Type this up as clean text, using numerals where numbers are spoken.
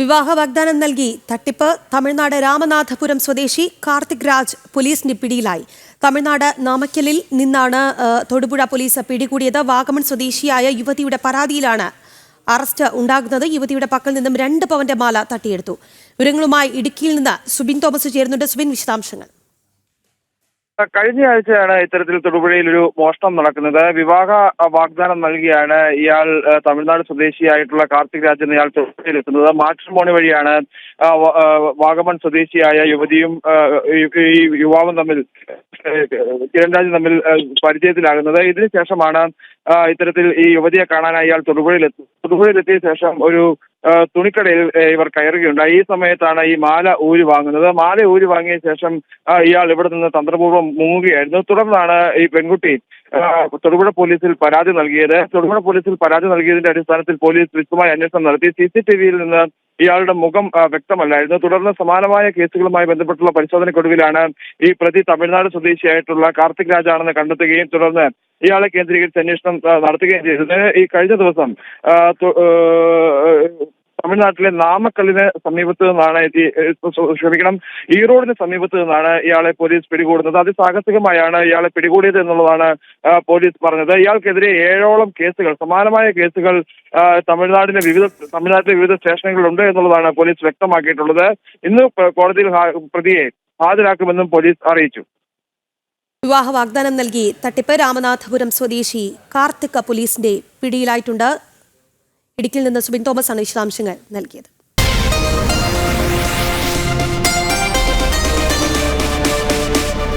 വിവാഹ വാഗ്ദാനം നൽകി തട്ടിപ്പ്. തമിഴ്നാട് രാമനാഥപുരം സ്വദേശി കാർത്തിക് രാജ് പോലീസിന്റെ പിടിയിലായി. തമിഴ്നാട് നാമക്കലിൽ നിന്നാണ് തൊടുപുഴ പോലീസ് പിടികൂടിയത്. വാഗമൺ സ്വദേശിയായ യുവതിയുടെ പരാതിയിലാണ് അറസ്റ്റ് ഉണ്ടാകുന്നത്. യുവതിയുടെ പക്കൽ നിന്നും 2 പവന്റെ മാല തട്ടിയെടുത്തു. വിവരങ്ങളുമായി ഇടുക്കിയിൽ നിന്ന് സുബിൻ തോമസ് ചേരുന്നുണ്ട്. സുബിൻ, വിശദാംശങ്ങൾ. കഴിഞ്ഞ ആഴ്ചയാണ് ഇത്തരത്തിൽ തൊടുപുഴയിൽ ഒരു മോഷണം നടക്കുന്നത്. വിവാഹ വാഗ്ദാനം നൽകിയാണ് ഇയാൾ തമിഴ്നാട് സ്വദേശിയായിട്ടുള്ള കാർത്തിക് രാജ് ഇയാൾ തൊടുപുഴയിലെത്തുന്നത്. മാട്രിമോണി വഴിയാണ് വാഗമൺ സ്വദേശിയായ യുവതിയും ഈ യുവാവും തമ്മിൽ കിരൺരാജും തമ്മിൽ പരിചയത്തിലാകുന്നത്. ഇതിനുശേഷമാണ് ഇത്തരത്തിൽ ഈ യുവതിയെ കാണാനായി ഇയാൾ തൊടുപുഴയിലെത്തിയ ശേഷം ഒരു തുണിക്കടയിൽ ഇവർ കയറുകയുണ്ടായി. ഈ സമയത്താണ് ഈ മാല ഊരി വാങ്ങുന്നത്. മാല ഊരി വാങ്ങിയ ശേഷം ഇയാൾ ഇവിടെ നിന്ന് തന്ത്രപൂർവ്വം മുങ്ങുകയായിരുന്നു. തുടർന്നാണ് ഈ പെൺകുട്ടി തൊടുപുഴ പോലീസിൽ പരാതി നൽകിയത്. തൊടുപുഴ പോലീസിൽ പരാതി നൽകിയതിന്റെ അടിസ്ഥാനത്തിൽ പോലീസ് വിശദമായ അന്വേഷണം നടത്തി. CCTV-യിൽ നിന്ന് ഇയാളുടെ മുഖം വ്യക്തമല്ലായിരുന്നു. തുടർന്ന് സമാനമായ കേസുകളുമായി ബന്ധപ്പെട്ടുള്ള പരിശോധനയ്ക്കൊടുവിലാണ് ഈ പ്രതി തമിഴ്നാട് സ്വദേശിയായിട്ടുള്ള കാർത്തിക് രാജാണെന്ന് കണ്ടെത്തുകയും തുടർന്ന് ഇയാളെ കേന്ദ്രീകരിച്ച് അന്വേഷണം നടത്തുകയും ചെയ്തത്. ഈ കഴിഞ്ഞ ദിവസം തമിഴ്നാട്ടിലെ നാമക്കല്ലിന് സമീപത്ത് നിന്നാണ് ഈറോഡിന് സമീപത്ത് നിന്നാണ് ഇയാളെ പോലീസ് പിടികൂടുന്നത്. അതിസാഹസികമായാണ് ഇയാളെ പിടികൂടിയത് എന്നുള്ളതാണ് പോലീസ് പറഞ്ഞത്. ഇയാൾക്കെതിരെ 7ഓളം കേസുകൾ, സമാനമായ കേസുകൾ തമിഴ്നാട്ടിലെ വിവിധ സ്റ്റേഷനുകളിലുണ്ട് എന്നുള്ളതാണ് പോലീസ് വ്യക്തമാക്കിയിട്ടുള്ളത്. ഇന്ന് കോടതിയിൽ പ്രതിയെ ഹാജരാക്കുമെന്നും പോലീസ് അറിയിച്ചു. വിവാഹ വാഗ്ദാനം നൽകി തട്ടിപ്പ്. രാമനാഥപുരം സ്വദേശി കാർത്തിക് പോലീസിന്റെ പിടിയിലായിട്ടുണ്ട്. ഇടുക്കിയിൽ നിന്ന് സുബിൻ തോമസ് ആണ് വിശദാംശങ്ങൾ നൽകിയത്.